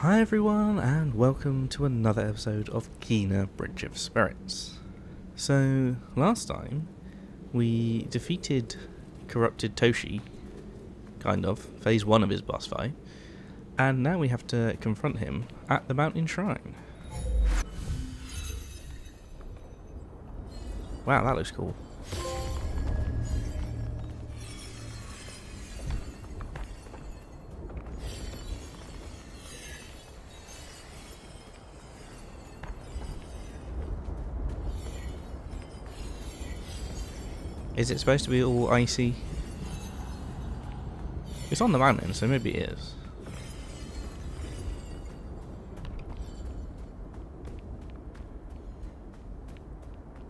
Hi everyone, and welcome to another episode of Kina Bridge of Spirits. So, last time, we defeated Corrupted Toshi, kind of, phase 1 of his boss fight, and now we have to confront him at the Mountain Shrine. Wow, that looks cool. Is it supposed to be all icy? It's on the mountain, so maybe it is.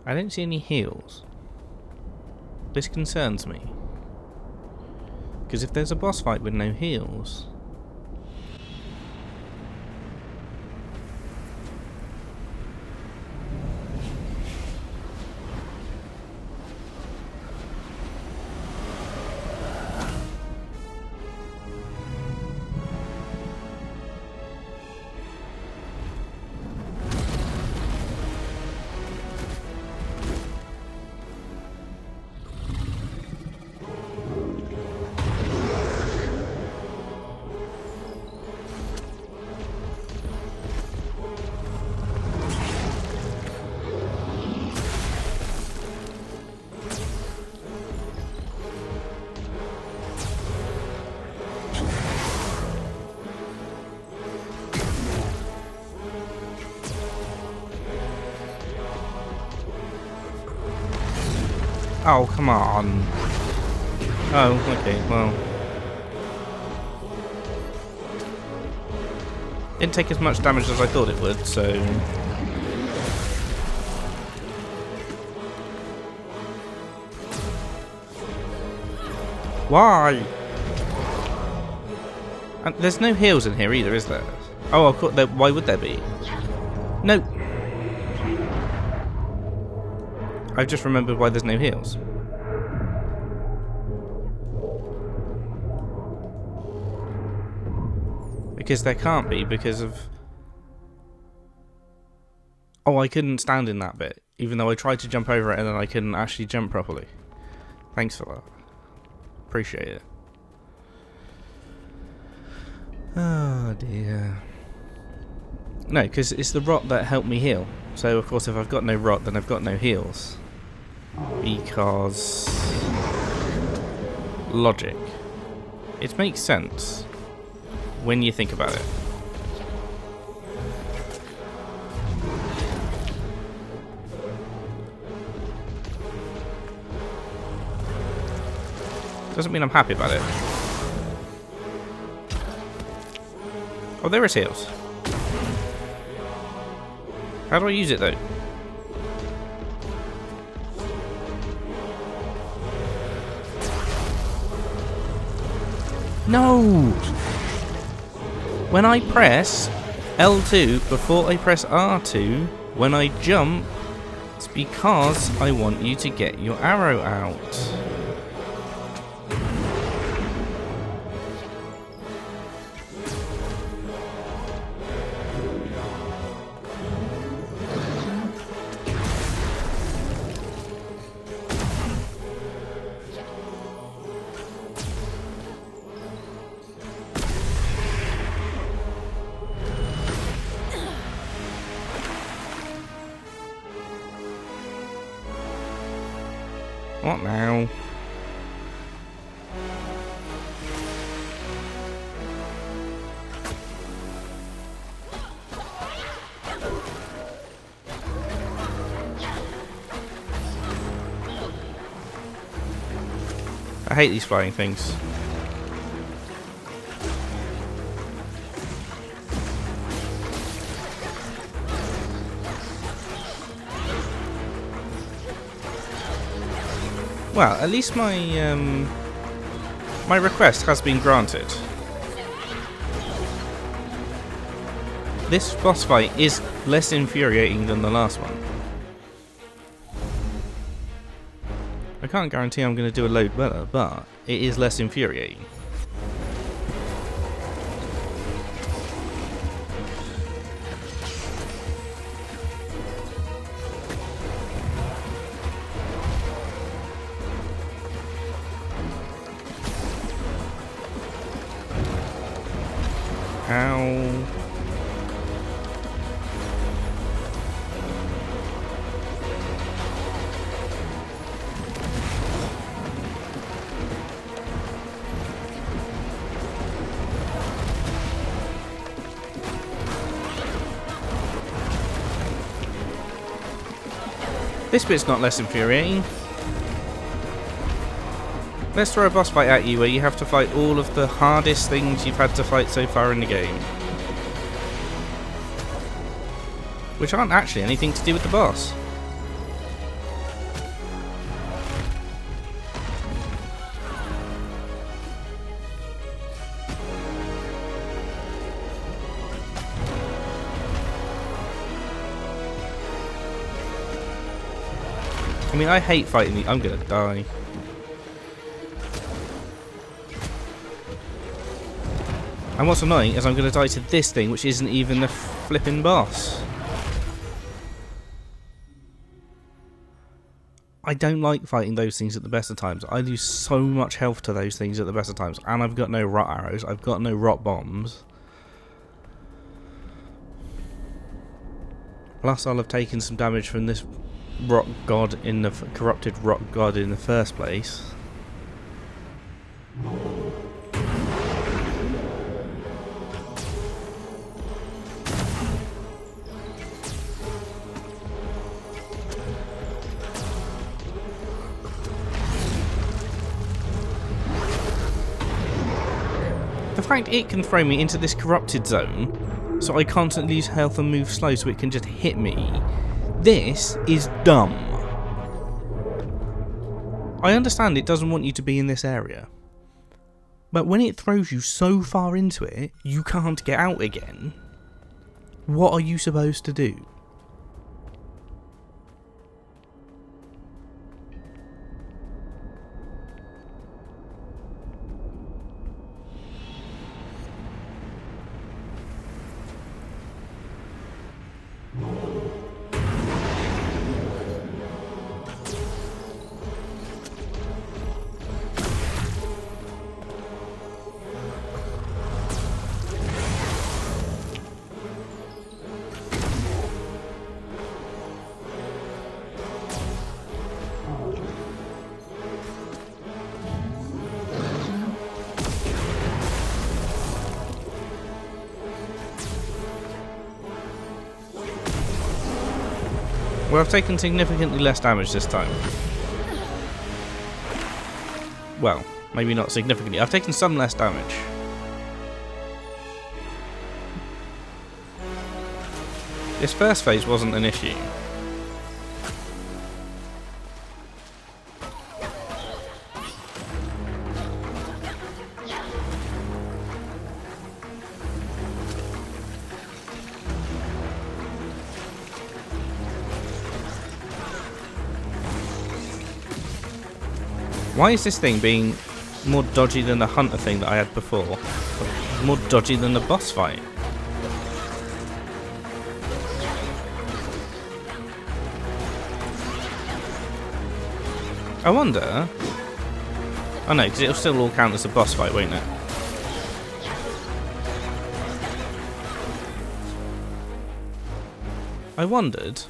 I don't see any heals. This concerns me. Because if there's a boss fight with no heals... Oh, come on. Oh, okay, well. Didn't take as much damage as I thought it would, so... Why? And there's no heals in here either, is there? Oh, of course, why would there be? No. I've just remembered why there's no heals. Because there can't be, because of... Oh, I couldn't stand in that bit, even though I tried to jump over it and then I couldn't actually jump properly. Thanks for that. Appreciate it. Oh dear. No, because it's the rot that helped me heal. So of course if I've got no rot, then I've got no heals. Because... logic. It makes sense when you think about it. Doesn't mean I'm happy about it. Oh, there is heals. How do I use it though? No! When I press L2 before I press R2, when I jump, it's because I want you to get your arrow out. What now? I hate these flying things. Well, at least my my request has been granted. This boss fight is less infuriating than the last one. I can't guarantee I'm going to do a load better, but it is less infuriating. Ow. This bit's not less infuriating. Let's throw a boss fight at you where you have to fight all of the hardest things you've had to fight so far in the game. Which aren't actually anything to do with the boss. I mean, I hate fighting the... I'm gonna die. And what's annoying is I'm gonna die to this thing, which isn't even the flipping boss. I don't like fighting those things at the best of times. I lose so much health to those things at the best of times. And I've got no rot arrows. I've got no rot bombs. Plus I'll have taken some damage from this rock god in the corrupted rock god in the first place. The fact it can throw me into this corrupted zone, so I constantly lose health and move slow so it can just hit me, this is dumb. I understand it doesn't want you to be in this area, but when it throws you so far into it, you can't get out again, what are you supposed to do? Well, I've taken significantly less damage this time. Well, maybe not significantly. I've taken some less damage. This first phase wasn't an issue. Why is this thing being more dodgy than the hunter thing that I had before? More dodgy than the boss fight? I wonder... Oh no, because it'll still all count as a boss fight, won't it? I wondered...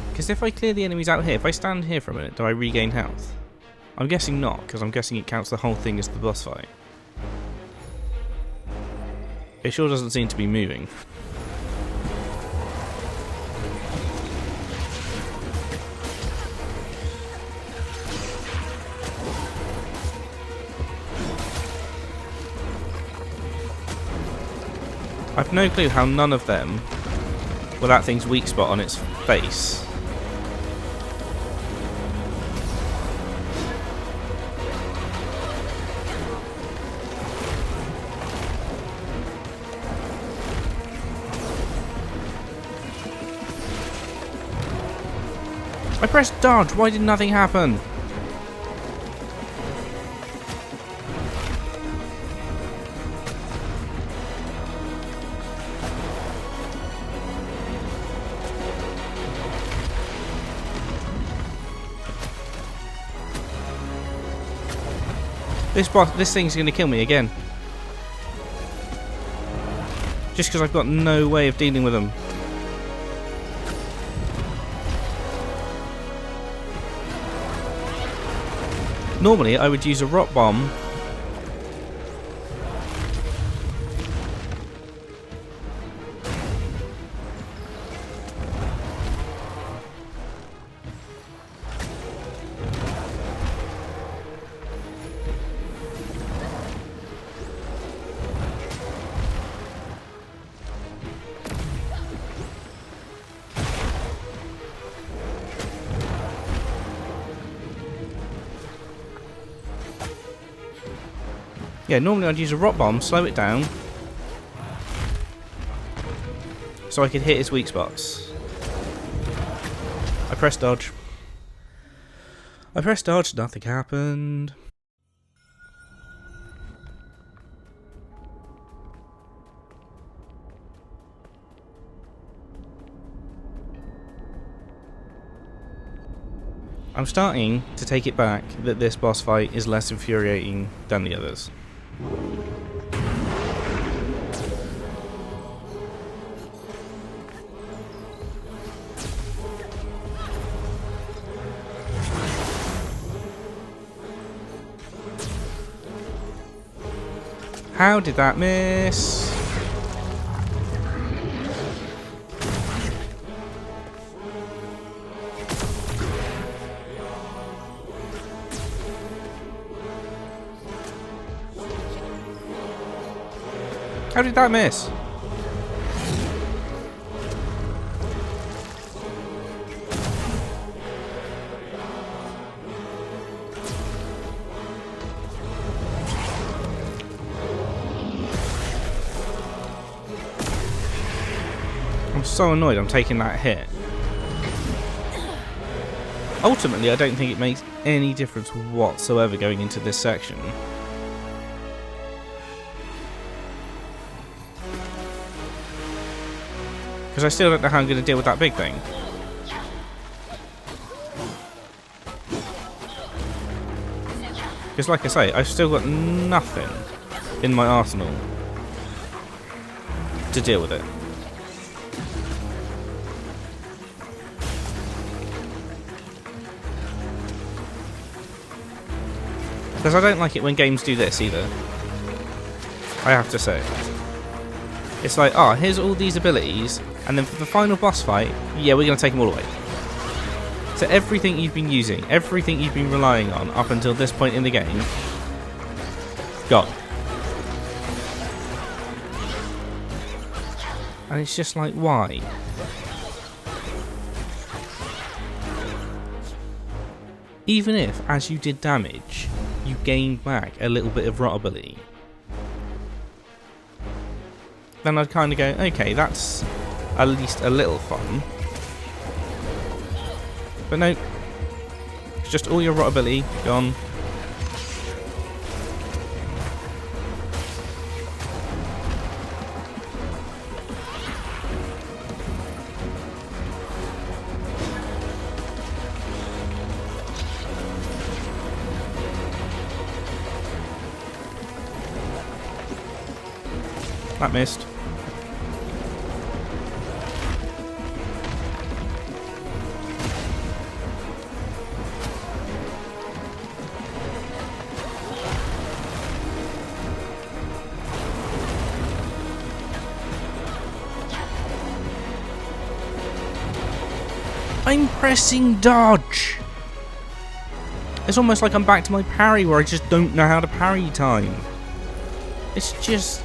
Because if I clear the enemies out here, if I stand here for a minute, do I regain health? I'm guessing not, because I'm guessing it counts the whole thing as the boss fight. It sure doesn't seem to be moving. I've no clue how none of them were that thing's weak spot on its face. I pressed dodge, why did nothing happen? This thing's gonna kill me again. Just because I've got no way of dealing with them. Normally I would use a rock bomb Yeah, normally I'd use a rock bomb, slow it down, so I could hit its weak spots. I pressed dodge. Nothing happened. I'm starting to take it back that this boss fight is less infuriating than the others. How did that miss? How did that miss? I'm so annoyed I'm taking that hit. Ultimately, I don't think it makes any difference whatsoever going into this section. Because I still don't know how I'm going to deal with that big thing. Because like I say, I've still got nothing in my arsenal to deal with it. Because I don't like it when games do this either. I have to say. It's like, oh, here's all these abilities, and then for the final boss fight, yeah, we're going to take them all away. So everything you've been using, everything you've been relying on up until this point in the game, gone. And it's just like, why? Even if, as you did damage, you gained back a little bit of rot ability, then I'd kind of go, okay, that's at least a little fun. But no, it's just all your rot ability gone. That missed. I'm pressing dodge. It's almost like I'm back to my parry where I just don't know how to parry time. It's just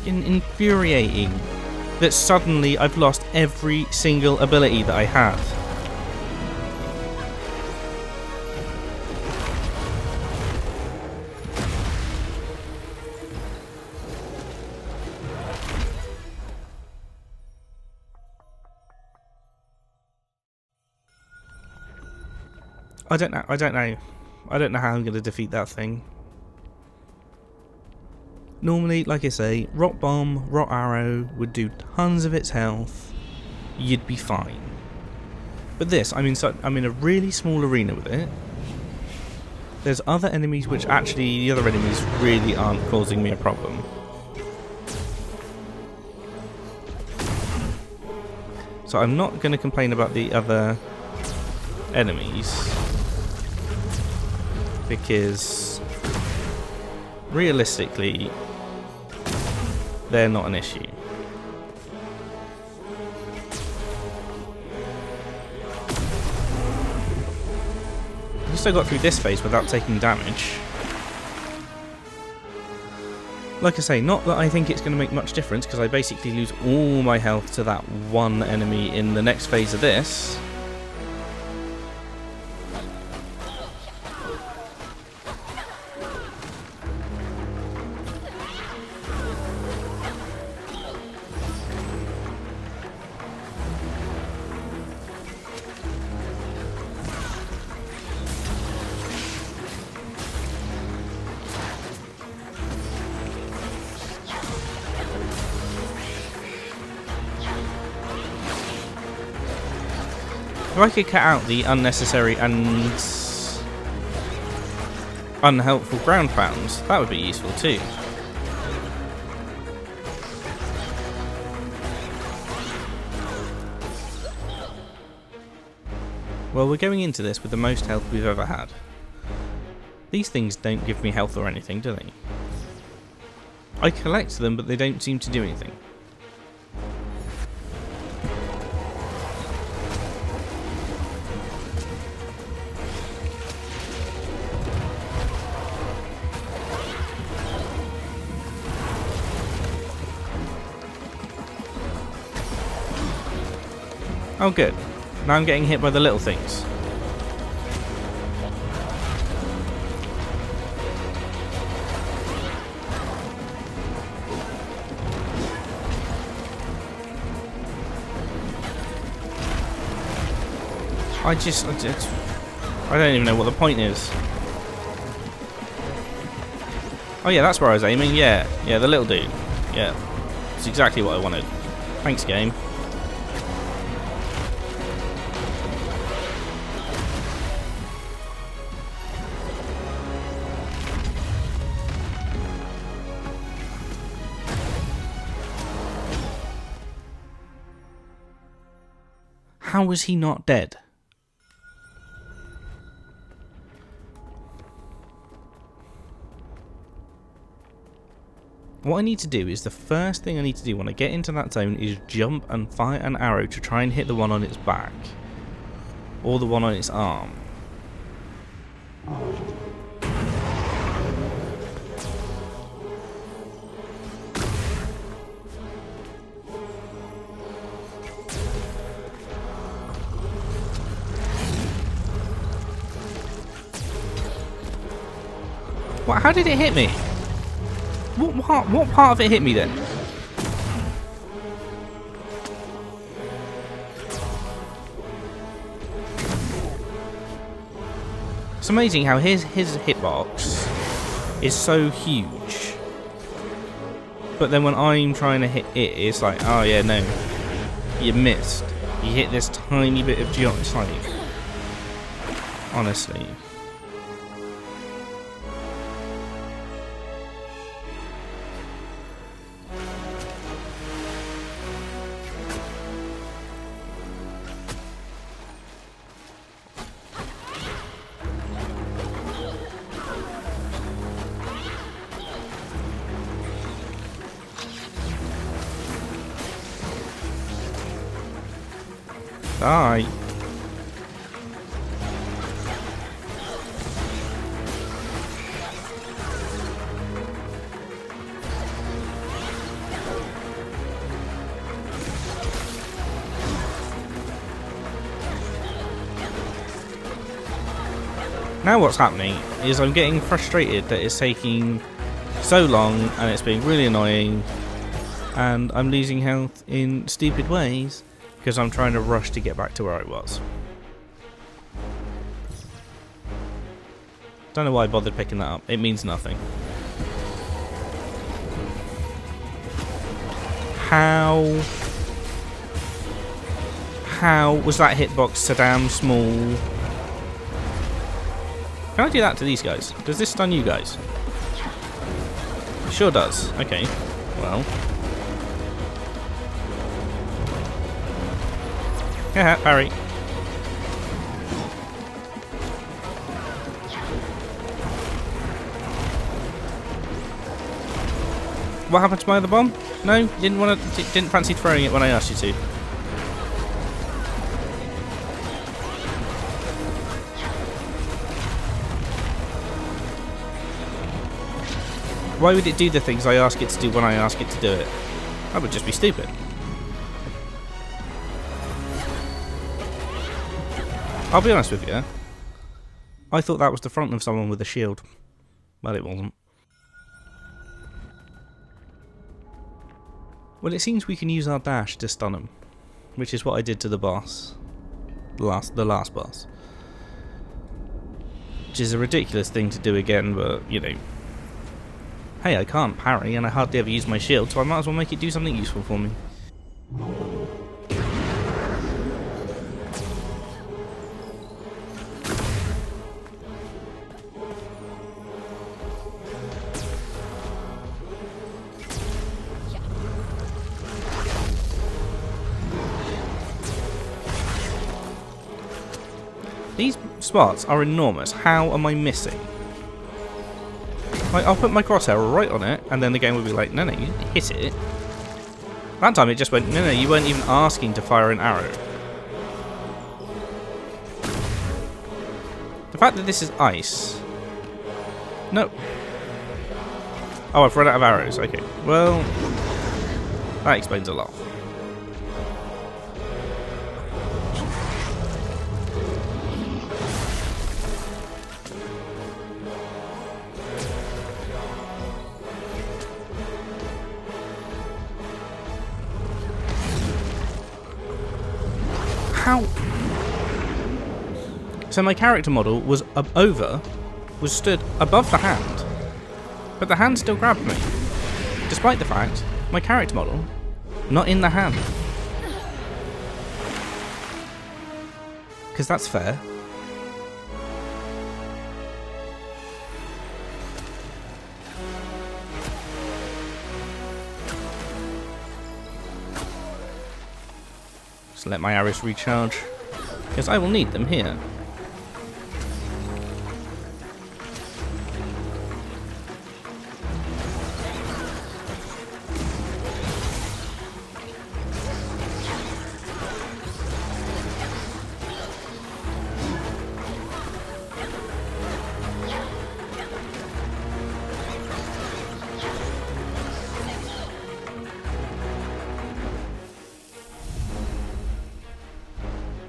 infuriating that suddenly I've lost every single ability that I had. I don't know how I'm going to defeat that thing. Normally, like I say, Rot Bomb, Rot Arrow would do tons of its health. You'd be fine. But this, I'm in a really small arena with it. There's other enemies which actually, the other enemies really aren't causing me a problem. So I'm not going to complain about the other enemies, because realistically they're not an issue. I just got through this phase without taking damage. Like I say, not that I think it's going to make much difference, because I basically lose all my health to that one enemy in the next phase of this. If I could cut out the unnecessary and unhelpful ground pounds, that would be useful too. Well, we're going into this with the most health we've ever had. These things don't give me health or anything, do they? I collect them, but they don't seem to do anything. Oh good, now I'm getting hit by the little things. I don't even know what the point is. Oh yeah, that's where I was aiming, yeah, the little dude. Yeah, it's exactly what I wanted. Thanks, game. How was he not dead? What I need to do is, the first thing I need to do when I get into that zone is jump and fire an arrow to try and hit the one on its back. Or the one on its arm. What? How did it hit me? What part of it hit me then? It's amazing how his hitbox is so huge, but then when I'm trying to hit it, it's like, oh yeah, no, you missed. You hit this tiny bit of geometry. Honestly. Die. Now what's happening is I'm getting frustrated that it's taking so long and it's being really annoying, and I'm losing health in stupid ways because I'm trying to rush to get back to where I was. Don't know why I bothered picking that up. It means nothing. How was that hitbox so damn small? Can I do that to these guys? Does this stun you guys? It sure does. Okay. Well. Haha, parry. What happened to my other bomb? No, you didn't want to. Didn't fancy throwing it when I asked you to. Why would it do the things I ask it to do when I ask it to do it? That would just be stupid. I'll be honest with you. I thought that was the front of someone with a shield. Well, it wasn't. Well, it seems we can use our dash to stun him, which is what I did to the boss. The last boss. Which is a ridiculous thing to do again, but, you know. Hey, I can't parry, and I hardly ever use my shield, so I might as well make it do something useful for me. These spots are enormous. How am I missing? Like, I'll put my crosshair right on it, and then the game will be like, no, you didn't hit it. That time it just went, no, you weren't even asking to fire an arrow. The fact that this is ice... No. Oh, I've run out of arrows. Okay, well... that explains a lot. How? So my character model was stood above the hand, but the hand still grabbed me, despite the fact my character model not in the hand. Because that's fair. Just let my arrows recharge, because I will need them here.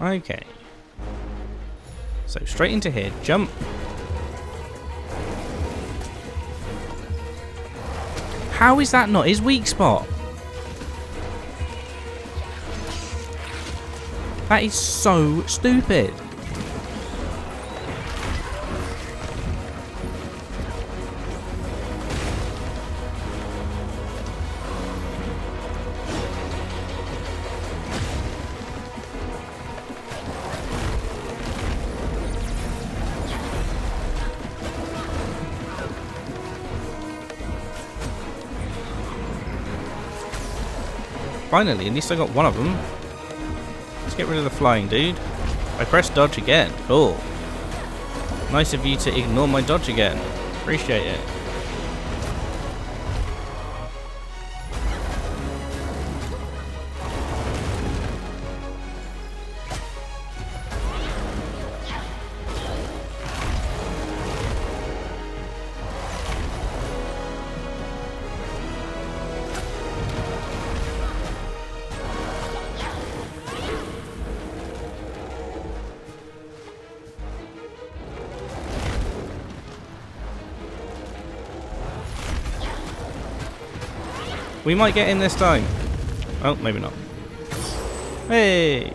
Okay. So straight into here, jump. How is that not his weak spot? That is so stupid. Finally, at least I got one of them. Let's get rid of the flying dude. I pressed dodge again. Cool. Nice of you to ignore my dodge again. Appreciate it. We might get in this time. Oh, maybe not. Hey!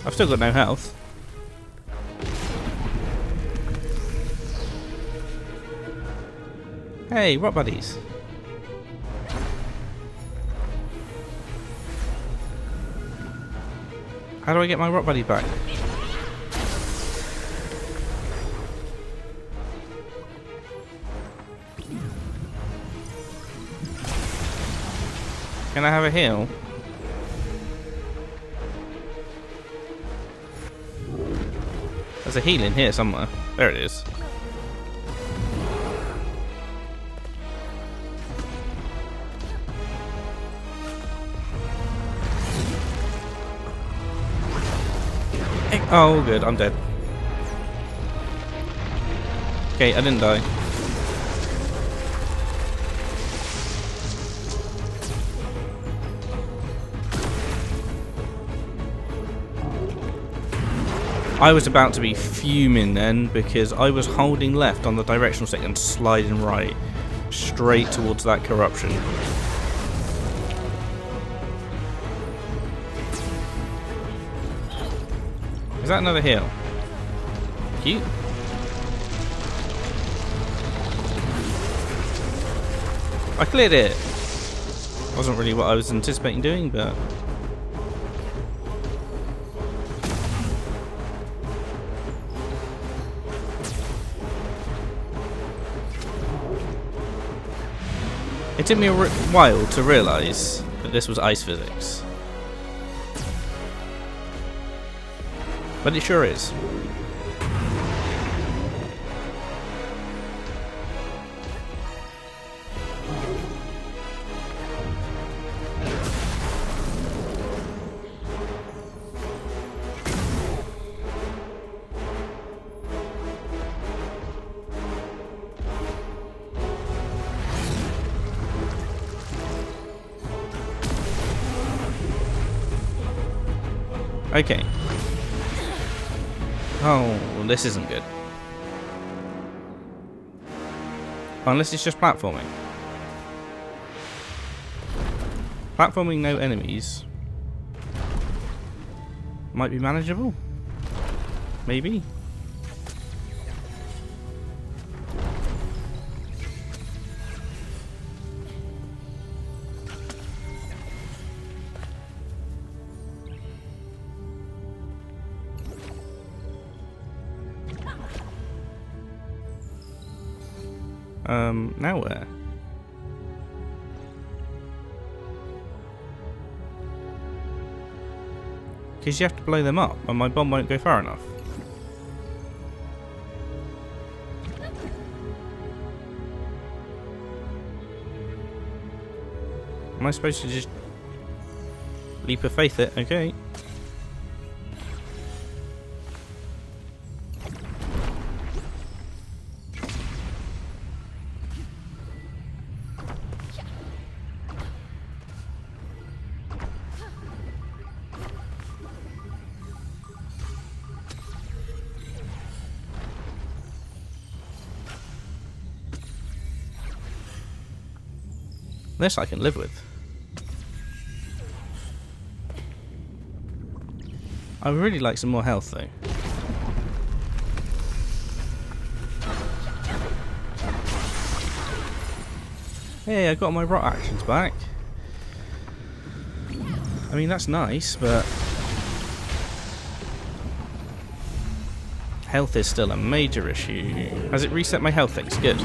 I've still got no health. Hey, rock buddies. How do I get my rock buddy back? Can I have a heal? There's a heal in here somewhere. There it is. Oh, good. I'm dead. Okay, I didn't die. I was about to be fuming then because I was holding left on the directional stick and sliding right straight towards that corruption. Is that another heal? Cute. I cleared it. Wasn't really what I was anticipating doing, but it took me a while to realise that this was ice physics. But it sure is. Okay. Oh, well, this isn't good. Unless it's just platforming. Platforming, no enemies. Might be manageable. Maybe. Now where? Because you have to blow them up, and my bomb won't go far enough. Am I supposed to just leap of faith it? Okay. This I can live with. I would really like some more health though. Hey, I got my rot actions back. I mean, that's nice, but health is still a major issue. Has it reset my health things? Good.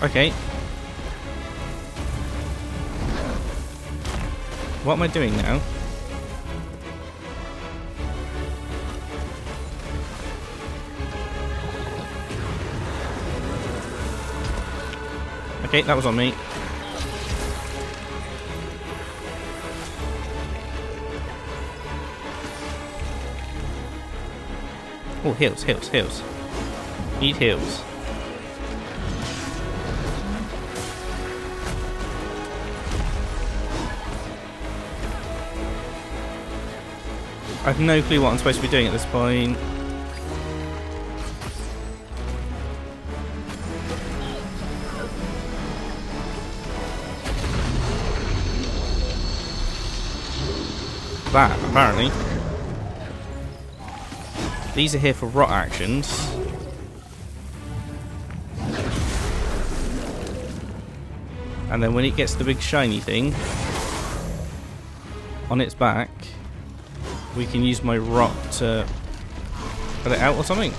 Okay. What am I doing now? Okay, that was on me. Oh, heals, heals, heals. Eat heals. I have no clue what I'm supposed to be doing at this point. That, apparently. These are here for rot actions. And then when it gets the big shiny thing on its back, we can use my rot to Put it out or something?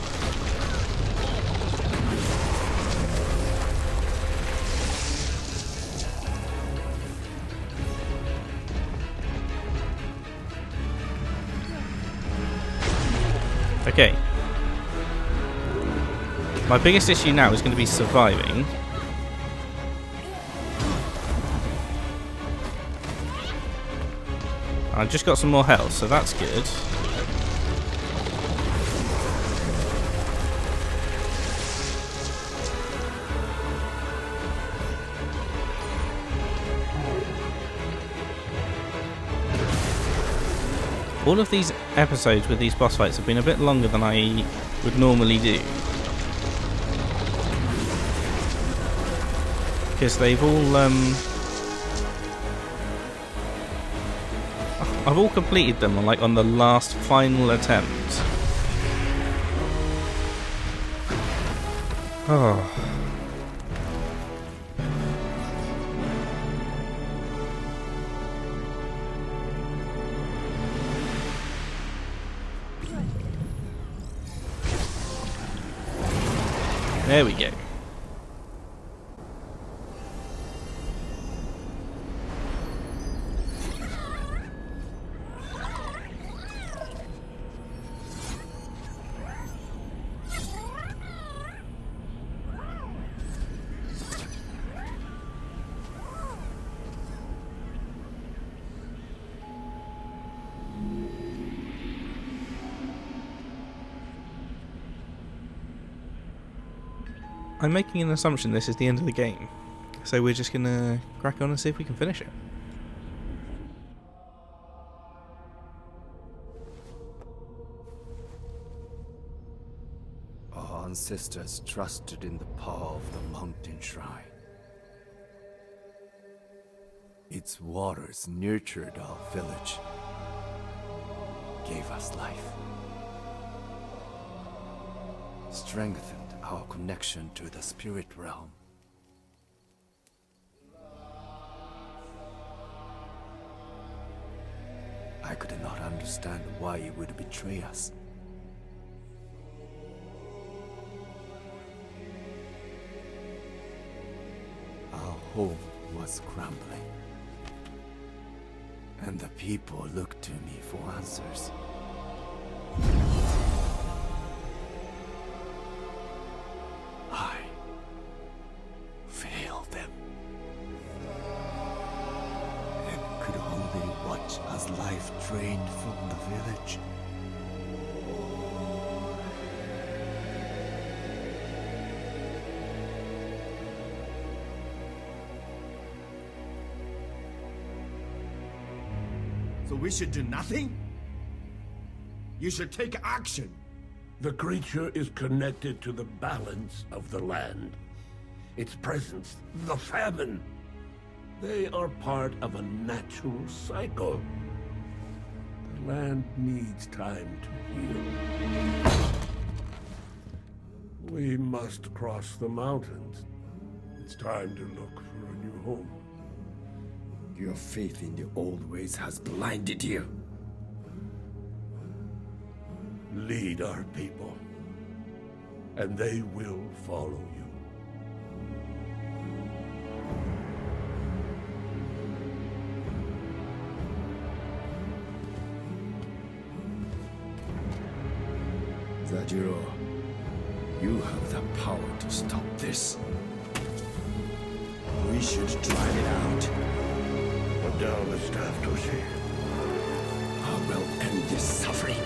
Okay. My biggest issue now is going to be surviving. I've just got some more health, so that's good. All of these episodes with these boss fights have been a bit longer than I would normally do. Because they've all, I've all completed them on the last final attempt. Oh. There we go. I'm making an assumption this is the end of the game, so we're just gonna crack on and see if we can finish it. Our ancestors trusted in the power of the mountain shrine. Its waters nurtured our village, gave us life, strengthened our connection to the spirit realm. I could not understand why he would betray us. Our home was crumbling, and the people looked to me for answers. I failed them, and could only watch as life drained from the village. So we should do nothing? You should take action. The creature is connected to the balance of the land. Its presence, the famine. They are part of a natural cycle. The land needs time to heal. We must cross the mountains. It's time to look for a new home. Your faith in the old ways has blinded you. Lead our people, and they will follow you. Zajiro, you have the power to stop this. We should drive it out. Put down the staff, Toshi. I will end this suffering.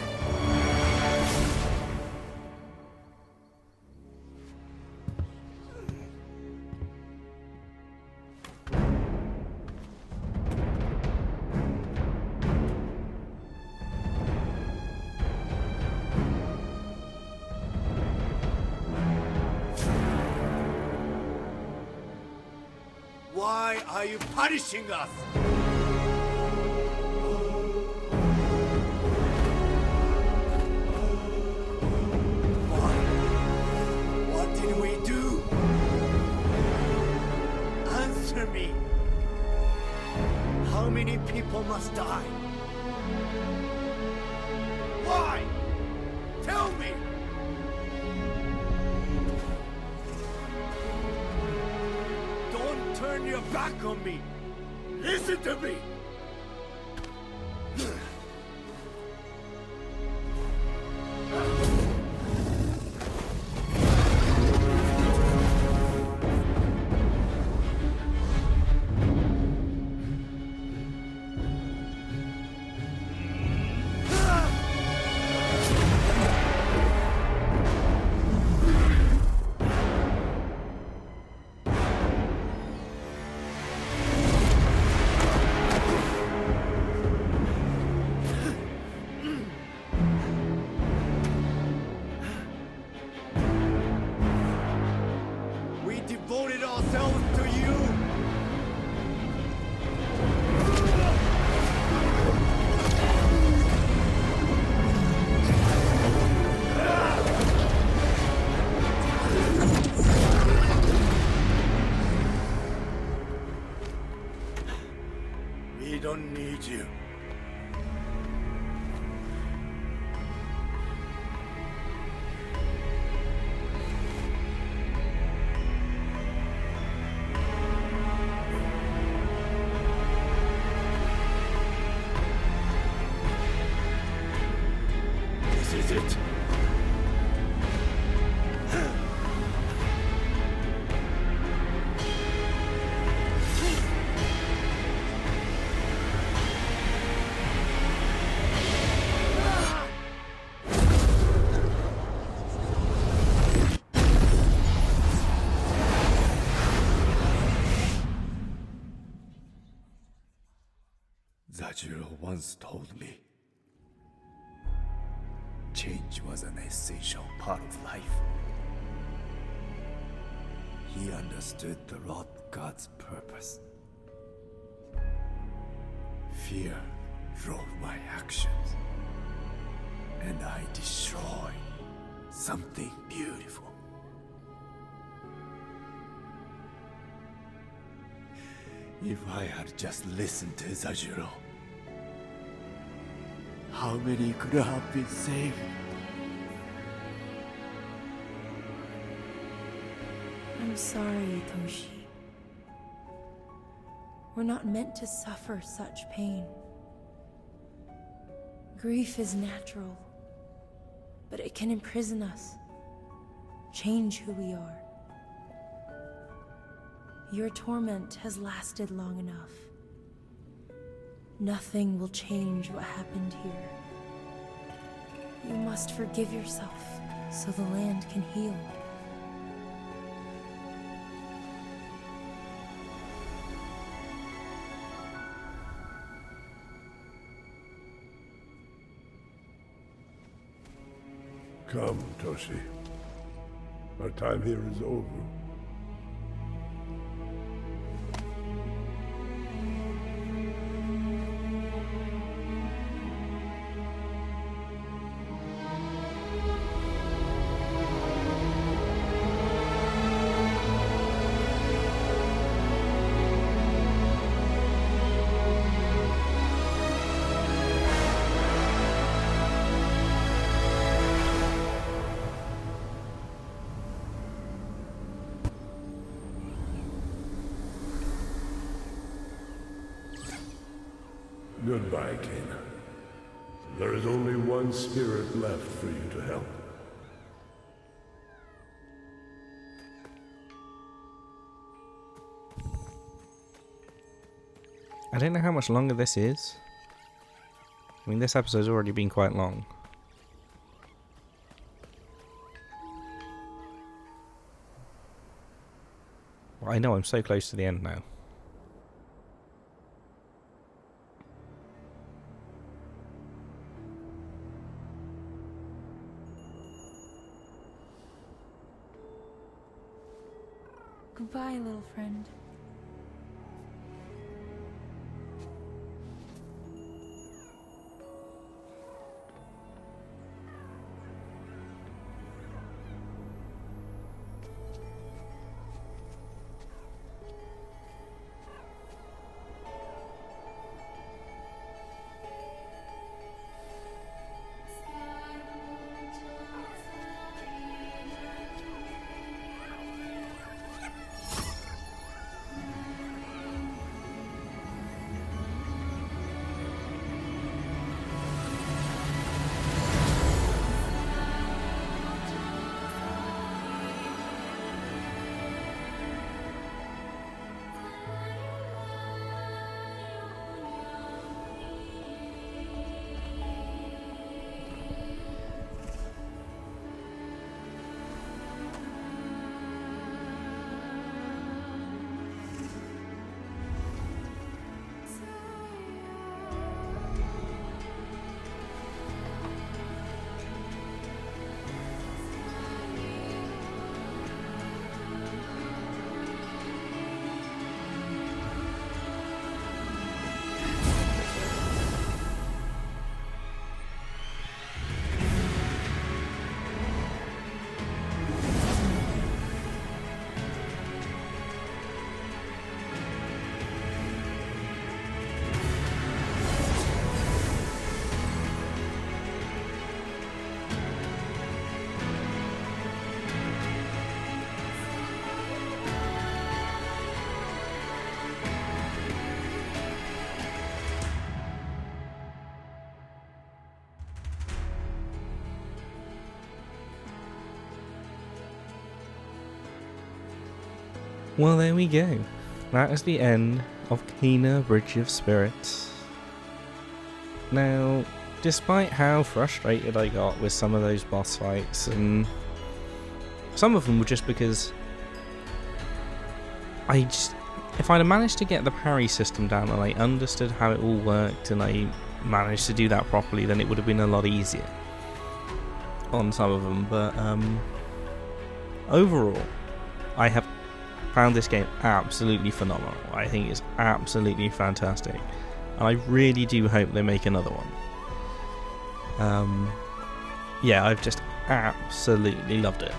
Why are you punishing us? What did we do? Answer me. How many people must die? Why? Tell me! turn your back on me. Listen to me! We devoted ourselves to you. We don't need you. This is it. Zajiro once told me change was an essential part of life. He understood the Lord God's purpose. Fear drove my actions, and I destroyed something beautiful. If I had just listened to Zajiro, how many could have been saved? I'm sorry, Toshi. We're not meant to suffer such pain. Grief is natural, but it can imprison us, change who we are. Your torment has lasted long enough. Nothing will change what happened here. You must forgive yourself so the land can heal. Come, Toshi. Our time here is over. Goodbye, Kena. There is only one spirit left for you to help. I don't know how much longer this is. I mean, this episode's already been quite long. Well, I know I'm so close to the end now. Goodbye, little friend. Well, there we go. That is the end of Kena Bridge of Spirits. Now, despite how frustrated I got with some of those boss fights, and some of them were just because if I'd have managed to get the parry system down and I understood how it all worked and I managed to do that properly, then it would have been a lot easier on some of them. But overall, I have found this game absolutely phenomenal. I think it's absolutely fantastic, and I really do hope they make another one. Yeah, I've just absolutely loved it.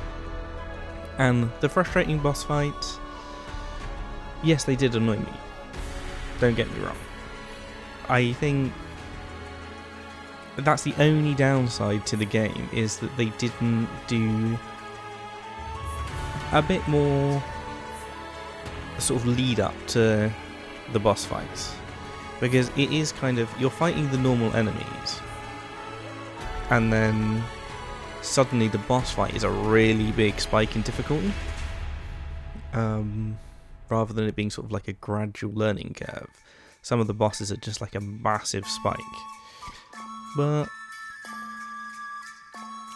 And the frustrating boss fights, yes, they did annoy me. Don't get me wrong. I think that's the only downside to the game, is that they didn't do a bit more sort of lead up to the boss fights. Because it is kind of, you're fighting the normal enemies, and then suddenly the boss fight is a really big spike in difficulty. Rather than it being sort of like a gradual learning curve. Some of the bosses are just like a massive spike. But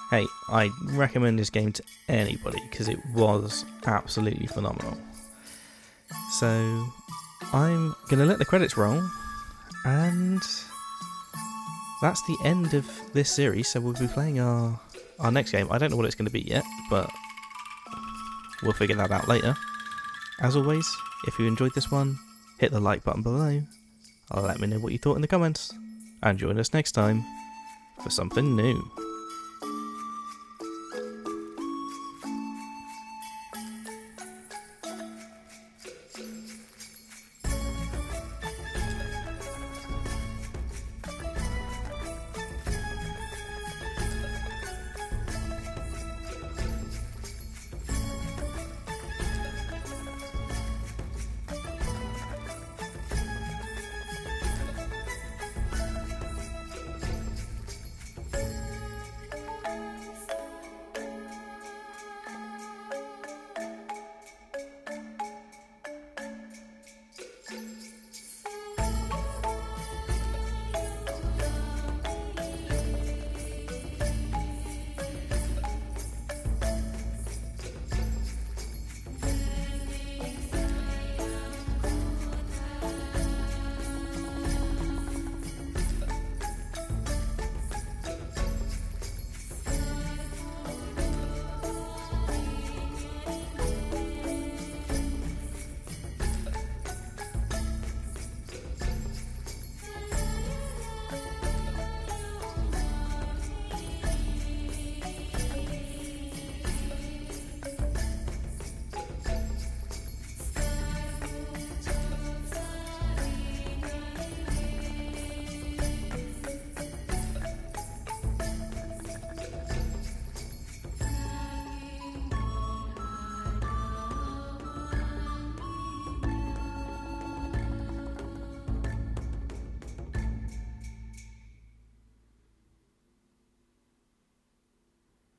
hey, I recommend this game to anybody because it was absolutely phenomenal. So I'm going to let the credits roll, and that's the end of this series. So we'll be playing our next game. I don't know what it's going to be yet, but we'll figure that out later. As always, if you enjoyed this one, hit the like button below, let me know what you thought in the comments, and join us next time for something new.